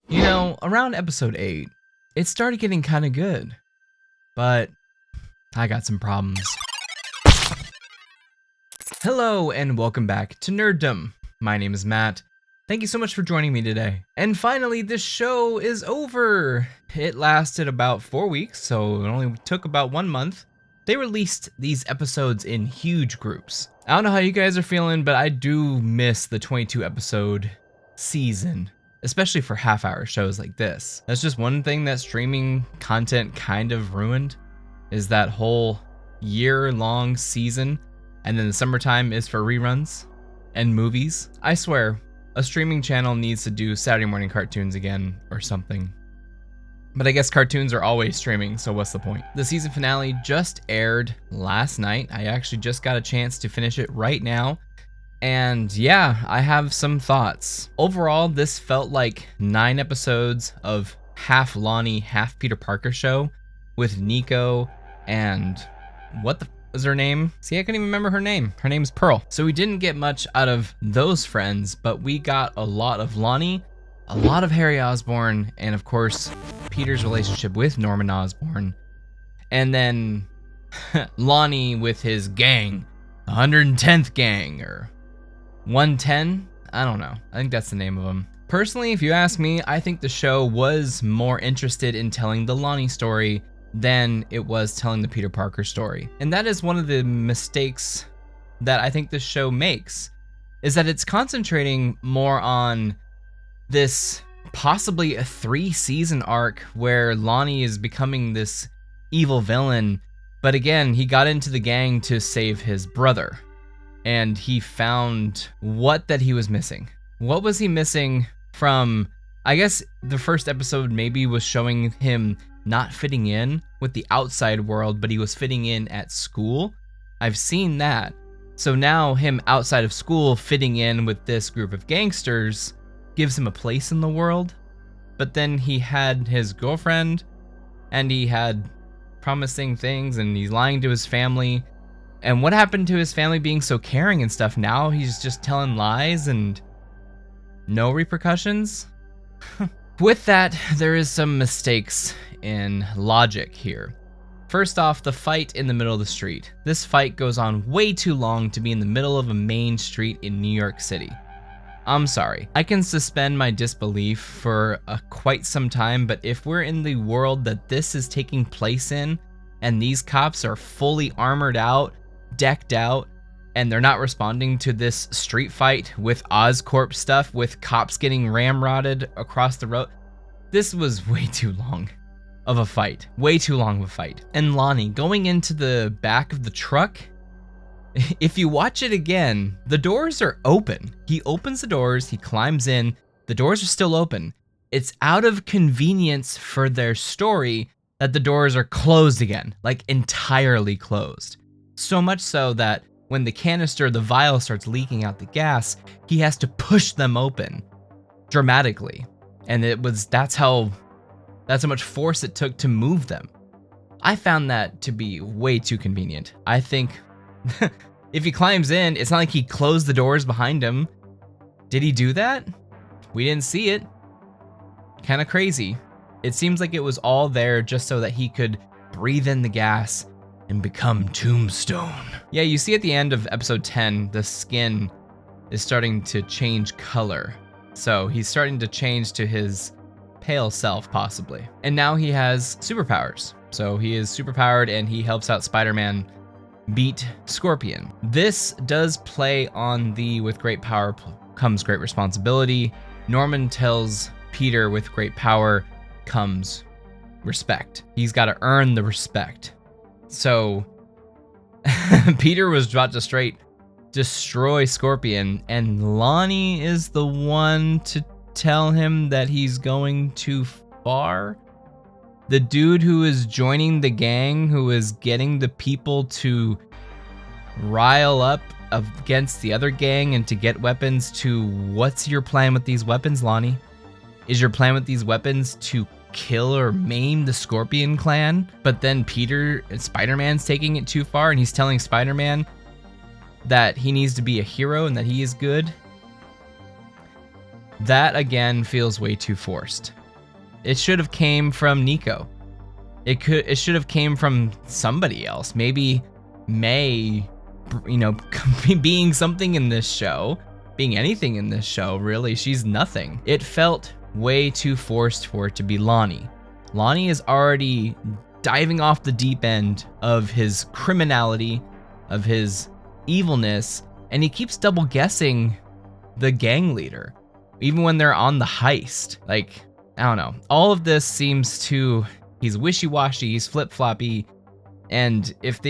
You know, around episode 8, it started getting kind of good, but I got some problems. Hello and welcome back to Nerddom. My name is Matt. Thank you so much for joining me today. And finally, this show is over. It lasted about 4 weeks, so it only took about 1 month. They released these episodes in huge groups. I don't know how you guys are feeling, but I do miss the 22 episode season, especially for half-hour shows like this. That's just one thing that streaming content kind of ruined, is that whole year-long season, and then the summertime is for reruns and movies. I swear, a streaming channel needs to do Saturday morning cartoons again or something. But I guess cartoons are always streaming, so what's the point? The season finale just aired last night. I actually just got a chance to finish it right now. And yeah, I have some thoughts. Overall, this felt like 9 episodes of half Lonnie, half Peter Parker show with Nico and what the was her name? See, I couldn't even remember her name. Her name's Pearl. So we didn't get much out of those friends, but we got a lot of Lonnie, a lot of Harry Osborn, and of course, Peter's relationship with Norman Osborn. And then Lonnie with his gang, the 110th gang, or 110? I don't know. I think that's the name of them. Personally, if you ask me, I think the show was more interested in telling the Lonnie story than it was telling the Peter Parker story. And that is one of the mistakes that I think this show makes, is that it's concentrating more on this possibly a 3-season arc where Lonnie is becoming this evil villain. But again, he got into the gang to save his brother, and he found what that he was missing. What was he missing from, I guess the first episode maybe was showing him not fitting in with the outside world, but he was fitting in at school. I've seen that. So now him outside of school fitting in with this group of gangsters gives him a place in the world. But then he had his girlfriend and he had promising things and he's lying to his family. And what happened to his family being so caring and stuff? Now he's just telling lies and no repercussions? With that, there is some mistakes in logic here. First off, the fight in the middle of the street. This fight goes on way too long to be in the middle of a main street in New York City. I'm sorry. I can suspend my disbelief for quite some time, but if we're in the world that this is taking place in, and these cops are fully armored out, decked out, and they're not responding to this street fight with Oscorp stuff, with cops getting ramrodded across the road, this was way too long of a fight. Way too long of a fight. And Lonnie going into the back of the truck, if you watch it again, the doors are open. He opens the doors, he climbs in, the doors are still open. It's out of convenience for their story that the doors are closed again, like entirely closed. So much so that when the canister, the vial starts leaking out the gas, he has to push them open dramatically. And that's how much force it took to move them. I found that to be way too convenient. I think if he climbs in, it's not like he closed the doors behind him. Did he do that? We didn't see it. Kind of crazy. It seems like it was all there just so that he could breathe in the gas and become Tombstone. Yeah, you see at the end of episode 10, the skin is starting to change color. So he's starting to change to his pale self, possibly. And now he has superpowers. So he is superpowered and he helps out Spider-Man beat Scorpion. This does play on the with great power comes great responsibility. Norman tells Peter with great power comes respect. He's got to earn the respect. So Peter was about to straight destroy Scorpion, and Lonnie is the one to tell him that he's going too far. The dude who is joining the gang, who is getting the people to rile up against the other gang and to get weapons, to what's your plan with these weapons, Lonnie? Is your plan with these weapons to kill or maim the Scorpion clan? But then Peter and Spider-Man's taking it too far and he's telling Spider-Man that he needs to be a hero and that he is good. That again feels way too forced. It should have came from Nico. It should have came from somebody else. Maybe May, being something in this show, being anything in this show, really. She's nothing. It felt way too forced for it to be Lonnie. Lonnie is already diving off the deep end of his criminality, of his evilness, and he keeps double guessing the gang leader, even when they're on the heist. Like, I don't know. All of this seems to, he's wishy-washy, he's flip-floppy, and if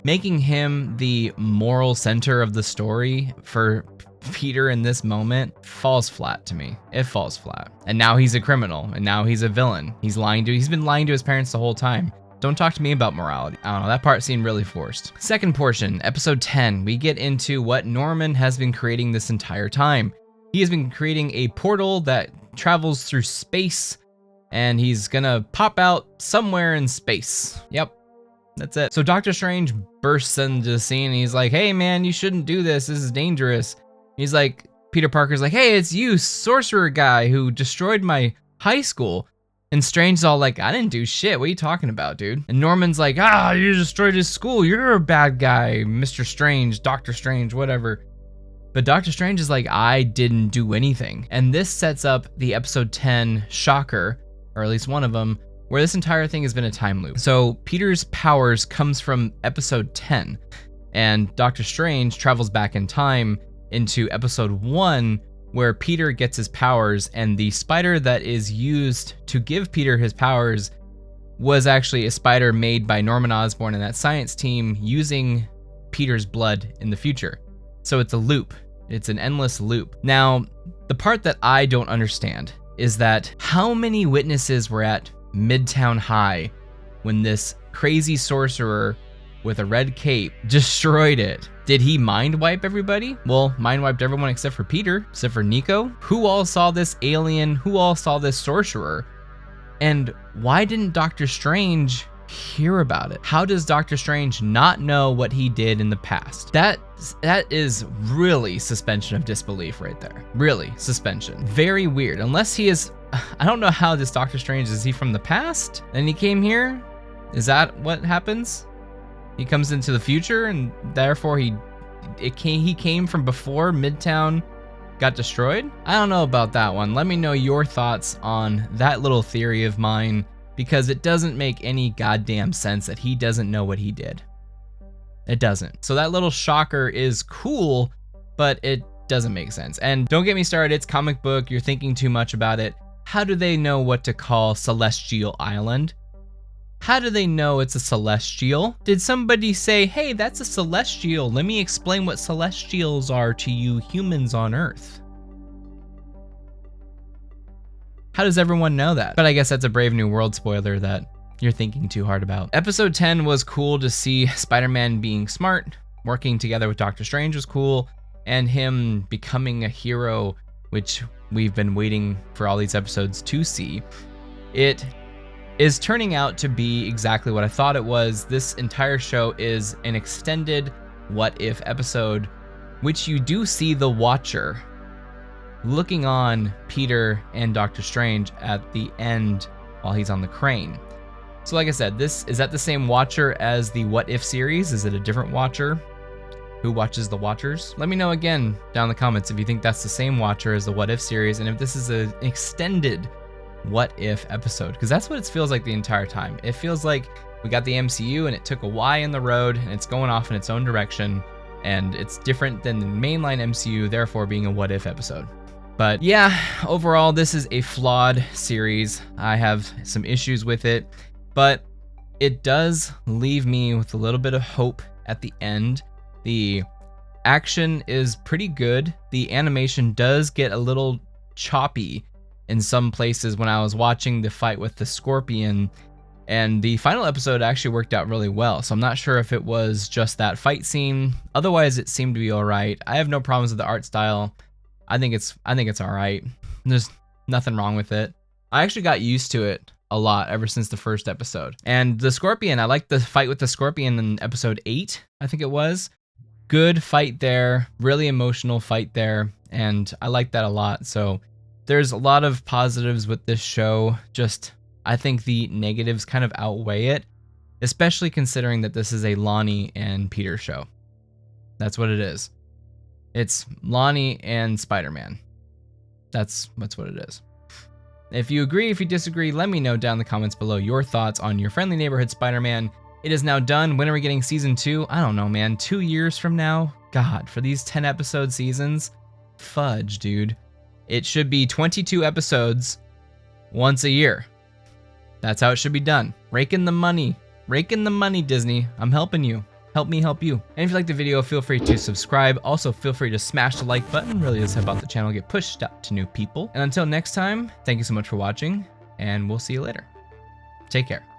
making him the moral center of the story for Peter in this moment falls flat to me. It falls flat. And now he's a criminal, and now he's a villain. He's been lying to his parents the whole time. Don't talk to me about morality. I don't know, that part seemed really forced. Second portion, episode 10, we get into what Norman has been creating this entire time. He has been creating a portal that travels through space, and he's gonna pop out somewhere in space. Yep, that's it. So Doctor Strange bursts into the scene, and he's like, hey man, you shouldn't do this. This is dangerous. He's like, Peter Parker's like, hey, it's you, sorcerer guy who destroyed my high school. And Strange's all like, I didn't do shit. What are you talking about, dude? And Norman's like, you destroyed his school. You're a bad guy, Mr. Strange, Doctor Strange, whatever. But Doctor Strange is like, I didn't do anything. And this sets up the episode 10 shocker, or at least one of them, where this entire thing has been a time loop. So Peter's powers comes from episode 10, and Doctor Strange travels back in time into episode 1, where Peter gets his powers, and the spider that is used to give Peter his powers was actually a spider made by Norman Osborn and that science team using Peter's blood in the future. So it's a loop. It's an endless loop. Now, the part that I don't understand is that how many witnesses were at Midtown High when this crazy sorcerer with a red cape destroyed it? Did he mind wipe everybody? Well, mind wiped everyone except for Peter, except for Nico. Who all saw this alien? Who all saw this sorcerer? And why didn't Doctor Strange hear about it? How does Doctor Strange not know what he did in the past? That is really suspension of disbelief right there. Really, suspension. Very weird. Unless he is, I don't know how this Doctor Strange, is he from the past and he came here? Is that what happens? He comes into the future, and therefore he came from before Midtown got destroyed? I don't know about that one. Let me know your thoughts on that little theory of mine, because it doesn't make any goddamn sense that he doesn't know what he did. It doesn't. So that little shocker is cool, but it doesn't make sense. And don't get me started, it's comic book, you're thinking too much about it. How do they know what to call Celestial Island? How do they know it's a celestial? Did somebody say, hey, that's a celestial. Let me explain what celestials are to you humans on Earth. How does everyone know that? But I guess that's a Brave New World spoiler that you're thinking too hard about. Episode 10 was cool to see Spider-Man being smart, working together with Doctor Strange was cool, and him becoming a hero, which we've been waiting for all these episodes to see. It is turning out to be exactly what I thought it was. This entire show is an extended what if episode, which you do see the Watcher looking on Peter and Doctor Strange at the end while he's on the crane. So like I said, is that the same Watcher as the What If series? Is it a different Watcher? Who watches the Watchers? Let me know again down in the comments if you think that's the same Watcher as the What If series, and if this is an extended What If episode, because that's what it feels like the entire time. It feels like we got the MCU and it took a Y in the road and it's going off in its own direction, and it's different than the mainline MCU, therefore being a What If episode. But yeah, overall this is a flawed series. I have some issues with it, but it does leave me with a little bit of hope at the end. The action is pretty good. The animation does get a little choppy in some places when I was watching the fight with the Scorpion, and the final episode actually worked out really well. So I'm not sure if it was just that fight scene. Otherwise, it seemed to be all right. I have no problems with the art style. I think it's all right. There's nothing wrong with it. I actually got used to it a lot ever since the first episode. And the Scorpion, I liked the fight with the Scorpion in episode 8, I think it was. Good fight there, really emotional fight there, and I liked that a lot. So There's a lot of positives with this show, just I think the negatives kind of outweigh it, especially considering that this is a Lonnie and Peter show. That's what it is. It's Lonnie and Spider-Man. That's what it is. If you agree, if you disagree, let me know down in the comments below your thoughts on your friendly neighborhood Spider-Man. It is now done. When are we getting season 2? I don't know, man. 2 years from now? God, for these 10 episode seasons? Fudge, dude. It should be 22 episodes once a year. That's how it should be done. Rake in the money. Rake in the money, Disney. I'm helping you. Help me help you. And if you like the video, feel free to subscribe. Also, feel free to smash the like button. Really does help out the channel get pushed out to new people. And until next time, thank you so much for watching, and we'll see you later. Take care.